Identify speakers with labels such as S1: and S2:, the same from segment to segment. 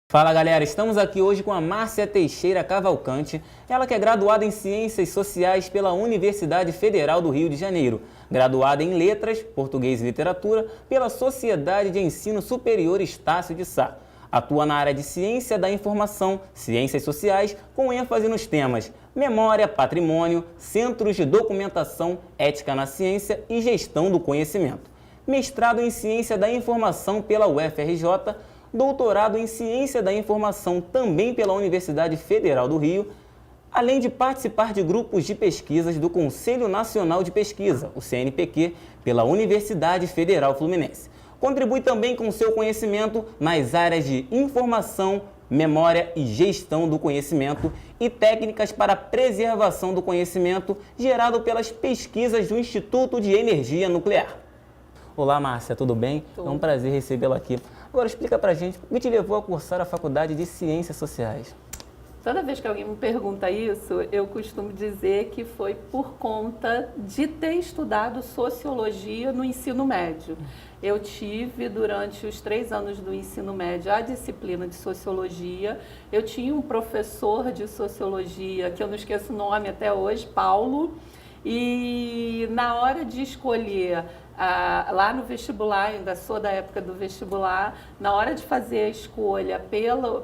S1: Fala galera, estamos aqui hoje com a Márcia Teixeira Cavalcante, ela que é graduada em Ciências Sociais pela Universidade Federal do Rio de Janeiro, graduada em Letras, Português e Literatura pela Sociedade de Ensino Superior Estácio de Sá. Atua na área de Ciência da Informação, Ciências Sociais, com ênfase nos temas Memória, Patrimônio, Centros de Documentação, Ética na Ciência e Gestão do Conhecimento. Mestrado em Ciência da Informação pela UFRJ, doutorado em Ciência da Informação também pela Universidade Federal do Rio, além de participar de grupos de pesquisas do Conselho Nacional de Pesquisa, o CNPq, pela Universidade Federal Fluminense. Contribui também com seu conhecimento nas áreas de informação, memória e gestão do conhecimento e técnicas para a preservação do conhecimento gerado pelas pesquisas do Instituto de Energia Nuclear. Olá, Márcia, tudo bem?
S2: Tudo.
S1: É um prazer recebê-la aqui. Agora explica pra gente o que te levou a cursar a Faculdade de Ciências Sociais.
S2: Toda vez que alguém me pergunta isso, eu costumo dizer que foi por conta de ter estudado Sociologia no ensino médio. Eu tive, durante os 3 anos do ensino médio, a disciplina de Sociologia. Eu tinha um professor de Sociologia, que eu não esqueço o nome até hoje, Paulo, e na hora de escolher lá no vestibular, ainda sou da época do vestibular, na hora de fazer a escolha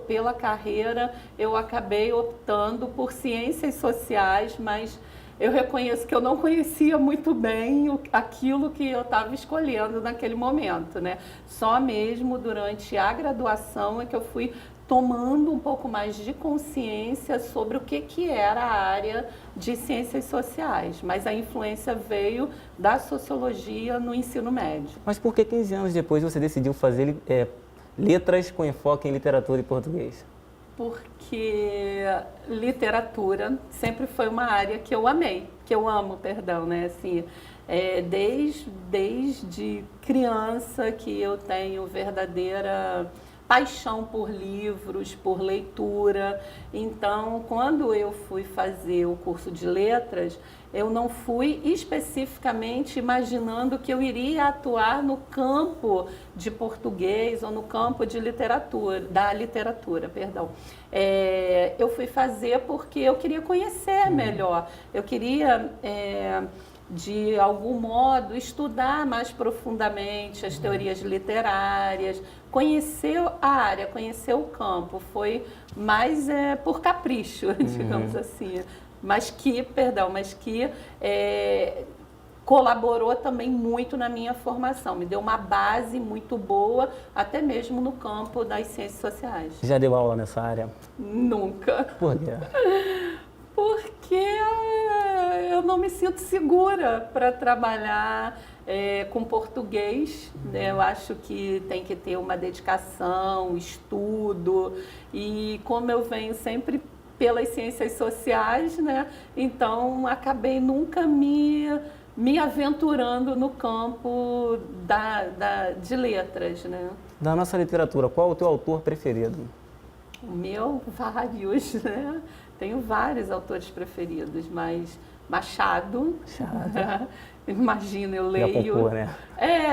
S2: pela carreira, eu acabei optando por Ciências Sociais, mas eu reconheço que eu não conhecia muito bem aquilo que eu estava escolhendo naquele momento, né? Só mesmo durante a graduação é que eu fui tomando um pouco mais de consciência sobre o que era a área de ciências sociais, mas a influência veio da sociologia no ensino médio.
S1: Mas por que 15 anos depois você decidiu fazer letras com enfoque em literatura e português?
S2: Porque literatura sempre foi uma área que eu amei, que eu amo, perdão, né? Assim, desde criança que eu tenho verdadeira paixão por livros, por leitura. Então, quando eu fui fazer o curso de letras, eu não fui especificamente imaginando que eu iria atuar no campo de português ou no campo de da literatura, perdão. Eu fui fazer porque eu queria conhecer melhor, eu queria de algum modo estudar mais profundamente as teorias literárias, conhecer a área, conhecer o campo. Foi mais por capricho, digamos assim, mas que colaborou também muito na minha formação, me deu uma base muito boa, até mesmo no campo das ciências sociais.
S1: Já deu aula nessa área?
S2: Nunca.
S1: Por quê?
S2: Porque eu não me sinto segura para trabalhar com português, né? Eu acho que tem que ter uma dedicação, estudo, e como eu venho sempre pelas ciências sociais, né? Então acabei nunca me aventurando no campo de letras, né?
S1: Da nossa literatura, qual é o teu autor preferido?
S2: O meu, vários, né? Tenho vários autores preferidos, mas Machado. Imagina, eu leio.
S1: Concor, né?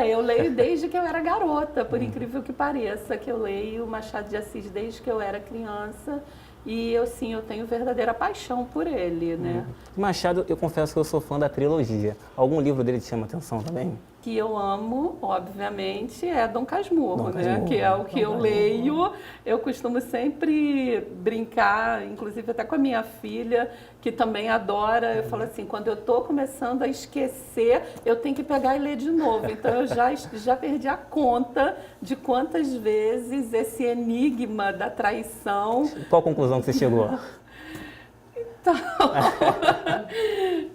S2: Eu leio desde que eu era garota, por incrível que pareça, que eu leio Machado de Assis desde que eu era criança. E eu tenho verdadeira paixão por ele, né?
S1: Machado, eu confesso que eu sou fã da trilogia. Algum livro dele te chama atenção também?
S2: Que eu amo, obviamente, é Dom Casmurro, né?
S1: Casmurro,
S2: Que é o que eu leio. Eu costumo sempre brincar, inclusive até com a minha filha, que também adora. Eu falo assim, quando eu estou começando a esquecer, eu tenho que pegar e ler de novo. Então eu já perdi a conta de quantas vezes esse enigma da traição...
S1: Qual a conclusão que você chegou?
S2: Então,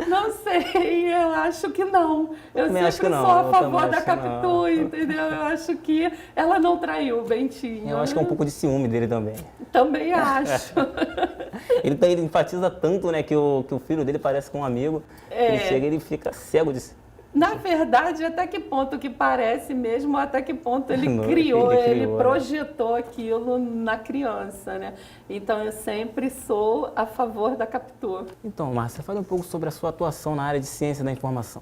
S2: não sei, eu acho que não. Eu sempre sou a favor da Capitu, entendeu? Eu acho que ela não traiu o Bentinho.
S1: Eu acho que é um pouco de ciúme dele também.
S2: Também acho.
S1: Ele enfatiza tanto, né, que o filho dele parece com um amigo. Ele chega e ele fica cego de...
S2: Na verdade, até que ponto que parece mesmo, até que ponto ele criou, ele projetou aquilo na criança, né? Então, eu sempre sou a favor da Capitu.
S1: Então, Márcia, fale um pouco sobre a sua atuação na área de ciência da informação.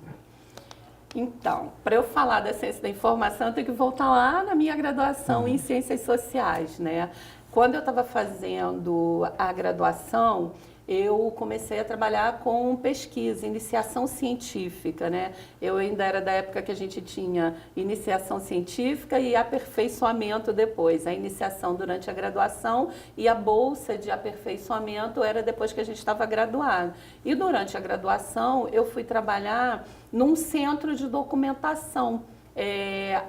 S2: Então, para eu falar da ciência da informação, eu tenho que voltar lá na minha graduação em ciências sociais, né? Quando eu estava fazendo a graduação, eu comecei a trabalhar com pesquisa, iniciação científica, né? Eu ainda era da época que a gente tinha iniciação científica e aperfeiçoamento depois. A iniciação durante a graduação e a bolsa de aperfeiçoamento era depois que a gente estava graduado. E durante a graduação, eu fui trabalhar num centro de documentação.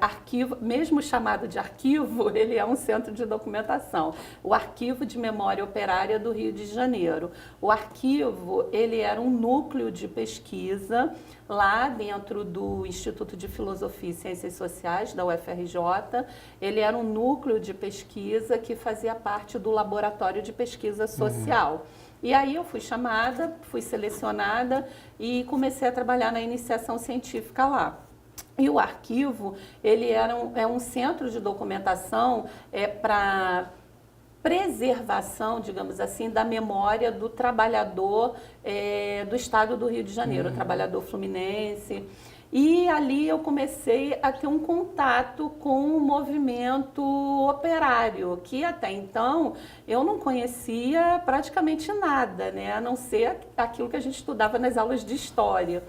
S2: Arquivo, mesmo chamado de arquivo, ele é um centro de documentação, o Arquivo de Memória Operária do Rio de Janeiro. O arquivo, ele era um núcleo de pesquisa lá dentro do Instituto de Filosofia e Ciências Sociais da UFRJ. Ele era um núcleo de pesquisa que fazia parte do Laboratório de Pesquisa Social. E aí eu fui chamada, fui selecionada e comecei a trabalhar na iniciação científica lá. E o arquivo, ele é um centro de documentação para preservação, digamos assim, da memória do trabalhador do estado do Rio de Janeiro, o trabalhador fluminense. E ali eu comecei a ter um contato com o movimento operário, que até então eu não conhecia praticamente nada, né? A não ser aquilo que a gente estudava nas aulas de história.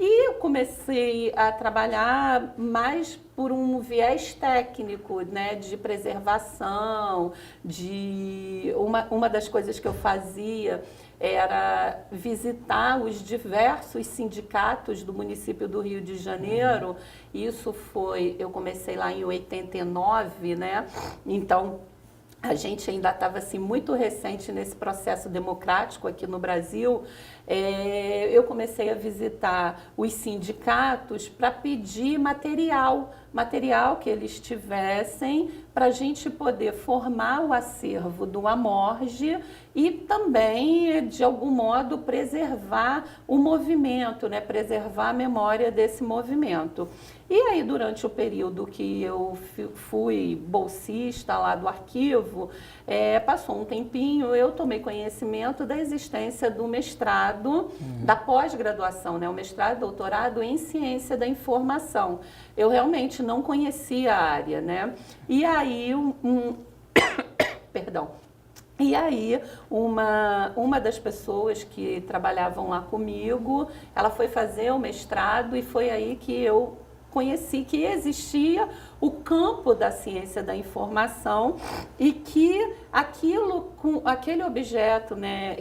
S2: E eu comecei a trabalhar mais por um viés técnico, né, de preservação, uma das coisas que eu fazia era visitar os diversos sindicatos do município do Rio de Janeiro. Isso eu comecei lá em 89, né? Então, a gente ainda estava assim, muito recente nesse processo democrático aqui no Brasil. Eu comecei a visitar os sindicatos para pedir material que eles tivessem para a gente poder formar o acervo do Amorge e também, de algum modo, preservar o movimento, né? Preservar a memória desse movimento. E aí, durante o período que eu fui bolsista lá do arquivo, passou um tempinho, eu tomei conhecimento da existência do mestrado, da pós-graduação, né? O mestrado, doutorado em ciência da informação. Eu realmente não conhecia a área, né? E aí, perdão. E aí, uma das pessoas que trabalhavam lá comigo, ela foi fazer o mestrado e foi aí que eu conheci que existia o campo da ciência da informação e que aquele objeto, né,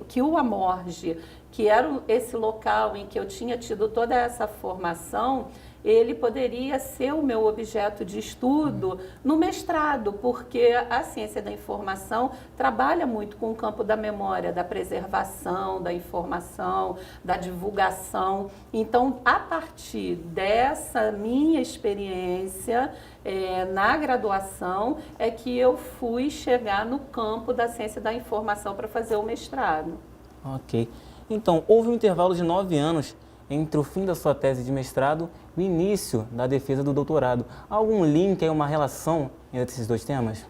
S2: que o Amorge, que era esse local em que eu tinha tido toda essa formação, ele poderia ser o meu objeto de estudo no mestrado, porque a ciência da informação trabalha muito com o campo da memória, da preservação, da informação, da divulgação. Então, a partir dessa minha experiência na graduação, é que eu fui chegar no campo da ciência da informação para fazer o mestrado.
S1: Ok. Então, houve um intervalo de 9 anos entre o fim da sua tese de mestrado e o início da defesa do doutorado. Há algum link, uma relação entre esses dois temas?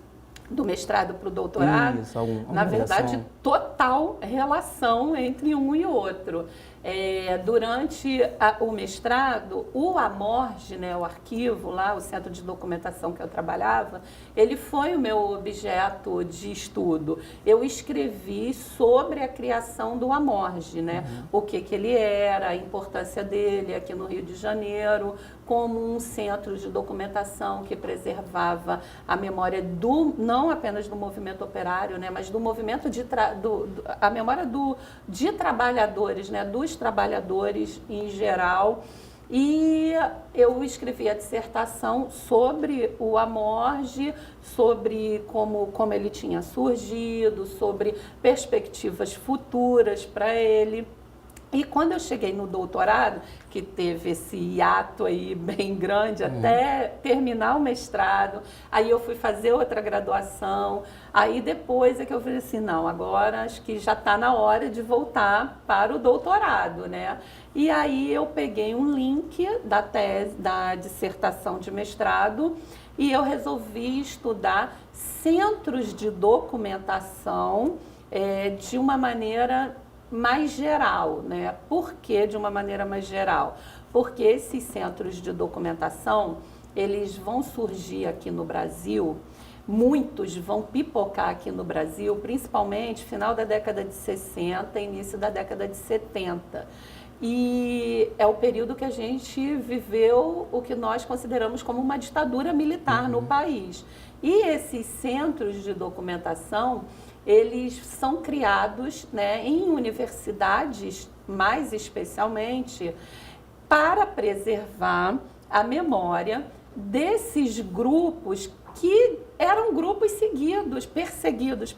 S2: Do mestrado para o doutorado?
S1: Isso, alguma
S2: na verdade,
S1: relação?
S2: Total relação entre um e outro. Durante o mestrado, o Amorge, né, o arquivo lá, o centro de documentação que eu trabalhava, ele foi o meu objeto de estudo. Eu escrevi sobre a criação do Amorge, né, o que ele era, a importância dele aqui no Rio de Janeiro, como um centro de documentação que preservava a memória não apenas do movimento operário, né, mas do movimento a memória de trabalhadores, né, dos trabalhadores em geral. E eu escrevi a dissertação sobre o Amorge, sobre como ele tinha surgido, sobre perspectivas futuras para ele. E quando eu cheguei no doutorado, que teve esse hiato aí bem grande até terminar o mestrado, aí eu fui fazer outra graduação, aí depois é que eu falei assim, não, agora acho que já está na hora de voltar para o doutorado, né? E aí eu peguei um link da tese, da dissertação de mestrado, e eu resolvi estudar centros de documentação de uma maneira mais geral, né? Por que de uma maneira mais geral? Porque esses centros de documentação, eles vão surgir aqui no Brasil muitos vão pipocar aqui no Brasil, principalmente final da década de 60, início da década de 70. E é o período que a gente viveu o que nós consideramos como uma ditadura militar no país. E esses centros de documentação, eles são criados, né, em universidades, mais especialmente, para preservar a memória desses grupos que eram grupos perseguidos,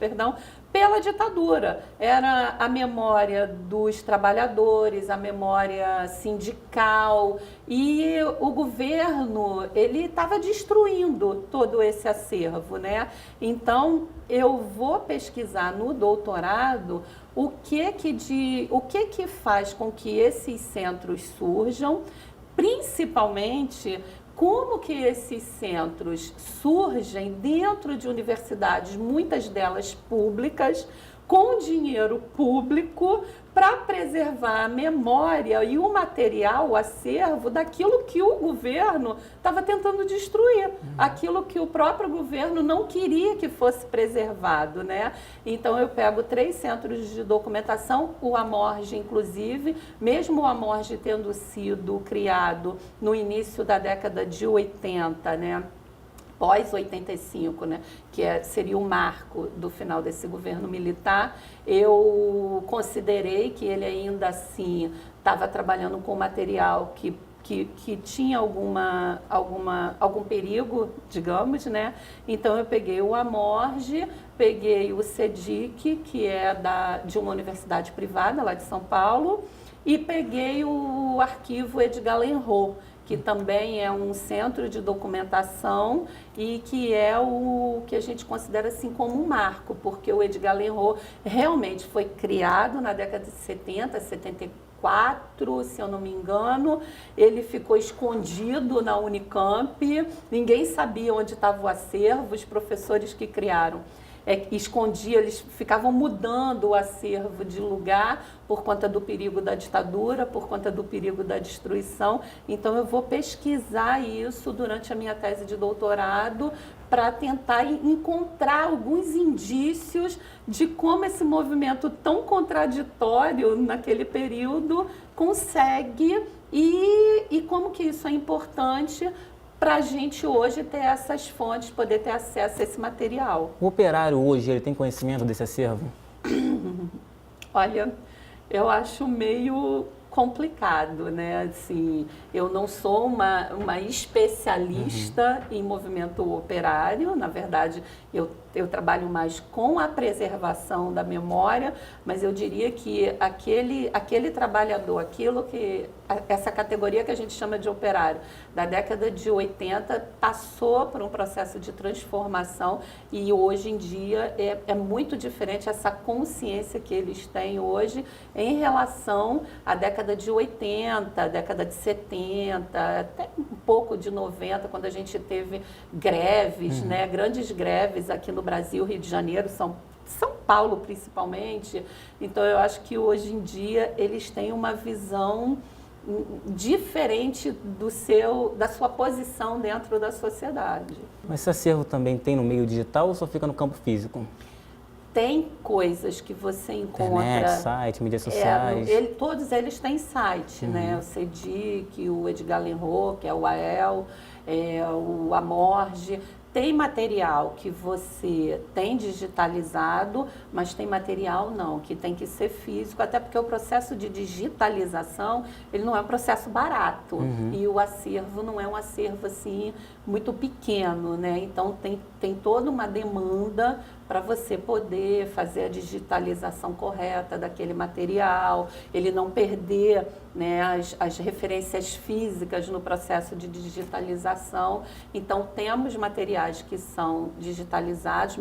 S2: pela ditadura. Era a memória dos trabalhadores, a memória sindical, e o governo, ele estava destruindo todo esse acervo, né? Então, eu vou pesquisar no doutorado o que faz com que esses centros surjam, principalmente como que esses centros surgem dentro de universidades, muitas delas públicas, com dinheiro público, para preservar a memória e o material, o acervo daquilo que o governo estava tentando destruir, aquilo que o próprio governo não queria que fosse preservado, né? Então eu pego 3 centros de documentação, o Amorge inclusive, mesmo o Amorge tendo sido criado no início da década de 80, né? Pós-85, né, seria o marco do final desse governo militar, eu considerei que ele ainda assim estava trabalhando com material que tinha algum perigo, digamos, né? Então eu peguei o Amorge, peguei o CEDIC, que é de uma universidade privada lá de São Paulo, e peguei o arquivo Edgar Lenroux, que também é um centro de documentação e que é o que a gente considera assim como um marco, porque o Edgar Lenroux realmente foi criado na década de 70, 74, se eu não me engano. Ele ficou escondido na Unicamp, ninguém sabia onde estava o acervo, os professores que criaram escondia, eles ficavam mudando o acervo de lugar por conta do perigo da ditadura, por conta do perigo da destruição. Então eu vou pesquisar isso durante a minha tese de doutorado para tentar encontrar alguns indícios de como esse movimento tão contraditório naquele período consegue e como que isso é importante para a gente hoje ter essas fontes, poder ter acesso a esse material.
S1: O operário hoje, ele tem conhecimento desse acervo?
S2: Olha, eu acho meio complicado, né? Assim, eu não sou uma especialista em movimento operário, na verdade, eu trabalho mais com a preservação da memória, mas eu diria que aquele trabalhador, essa categoria que a gente chama de operário, da década de 80, passou por um processo de transformação e hoje em dia é muito diferente essa consciência que eles têm hoje em relação à década de 80, década de 70, até um pouco de 90, quando a gente teve greves, né, grandes greves aqui no Brasil, Rio de Janeiro, São Paulo principalmente. Então eu acho que hoje em dia eles têm uma visão diferente da sua posição dentro da sociedade.
S1: Mas esse acervo também tem no meio digital ou só fica no campo físico?
S2: Tem coisas que você encontra...
S1: Internet, site, mídias sociais...
S2: todos eles têm site, né? O CEDIC, o Edgar Lenroux, que é o AEL, o Amorge. Tem material que você tem digitalizado, mas tem material não, que tem que ser físico, até porque o processo de digitalização, ele não é um processo barato. E o acervo não é um acervo assim muito pequeno, né? Então tem toda uma demanda para você poder fazer a digitalização correta daquele material, ele não perder, né, as referências físicas no processo de digitalização. Então, temos materiais que são digitalizados,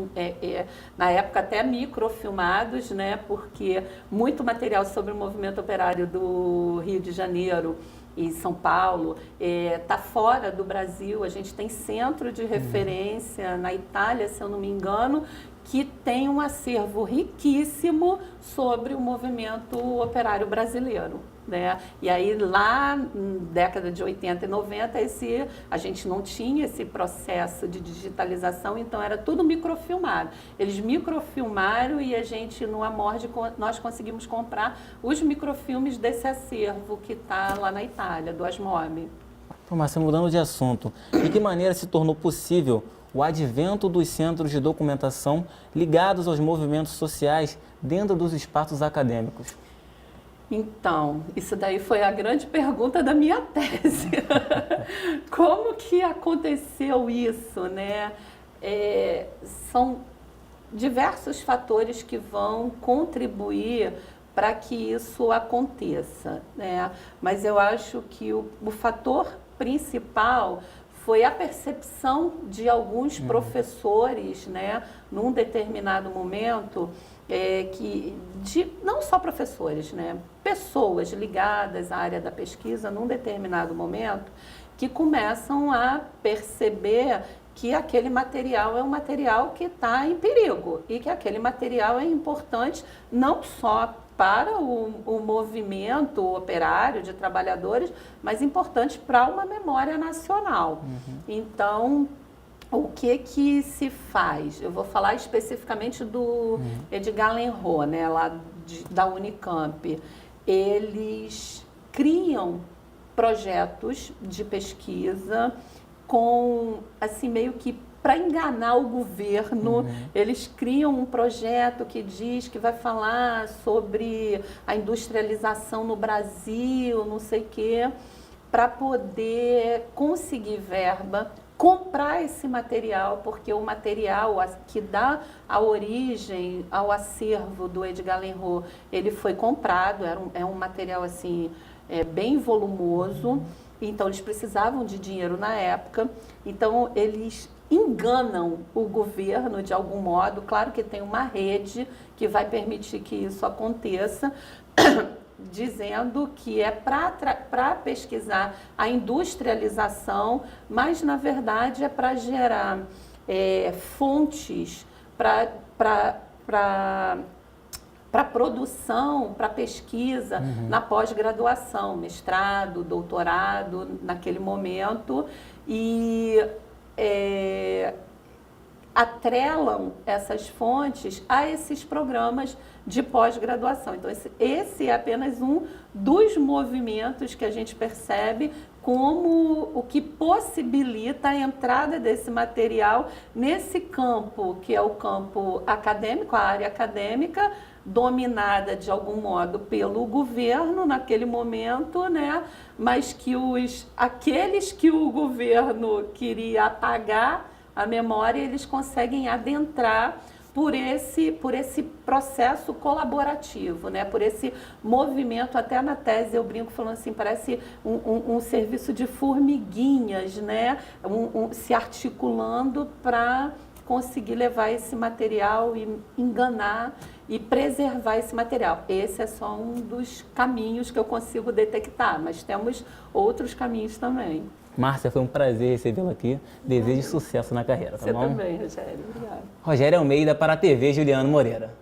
S2: na época até microfilmados, né, porque muito material sobre o movimento operário do Rio de Janeiro e São Paulo está fora do Brasil. A gente tem centro de referência na Itália, se eu não me engano, que tem um acervo riquíssimo sobre o movimento operário brasileiro. né? E aí lá na década de 80 e 90 a gente não tinha esse processo de digitalização, então era tudo microfilmado. Eles microfilmaram e a gente no Amord nós conseguimos comprar os microfilmes desse acervo que está lá na Itália, do Asmob.
S1: Márcia, mudando de assunto, de que maneira se tornou possível o advento dos centros de documentação ligados aos movimentos sociais dentro dos espaços acadêmicos?
S2: Então, isso daí foi a grande pergunta da minha tese. Como que aconteceu isso, né? São diversos fatores que vão contribuir para que isso aconteça, né? Mas eu acho que o fator principal foi a percepção de alguns professores, né, num determinado momento, não só professores, né, pessoas ligadas à área da pesquisa, num determinado momento, que começam a perceber que aquele material é um material que está em perigo e que aquele material é importante não só para o movimento operário de trabalhadores, mas importante para uma memória nacional. Então, o que se faz? Eu vou falar especificamente do Edgar Lenroth, né, lá da Unicamp. Eles criam projetos de pesquisa com, assim, meio que para enganar o governo, eles criam um projeto que diz que vai falar sobre a industrialização no Brasil, não sei o quê, para poder conseguir verba, comprar esse material, porque o material que dá a origem ao acervo do Edgar Lenroth, ele foi comprado, é um material assim, bem volumoso, então eles precisavam de dinheiro na época, então eles enganam o governo de algum modo. Claro que tem uma rede que vai permitir que isso aconteça, dizendo que é para pesquisar a industrialização, mas na verdade é para gerar fontes para produção, para pesquisa na pós-graduação, mestrado, doutorado, naquele momento, e atrelam essas fontes a esses programas de pós-graduação. Então, esse é apenas um dos movimentos que a gente percebe como o que possibilita a entrada desse material nesse campo, que é o campo acadêmico, a área acadêmica, dominada de algum modo pelo governo naquele momento, né? Mas que aqueles que o governo queria apagar a memória, eles conseguem adentrar por esse processo colaborativo, né? Por esse movimento. Até na tese eu brinco falando assim, parece um serviço de formiguinhas, né? Se articulando para conseguir levar esse material e enganar e preservar esse material. Esse é só um dos caminhos que eu consigo detectar, mas temos outros caminhos também.
S1: Márcia, foi um prazer recebê-la aqui. Desejo sucesso na carreira, tá bom?
S2: Você também, Rogério. Obrigada.
S1: Rogério Almeida para a TV Juliano Moreira.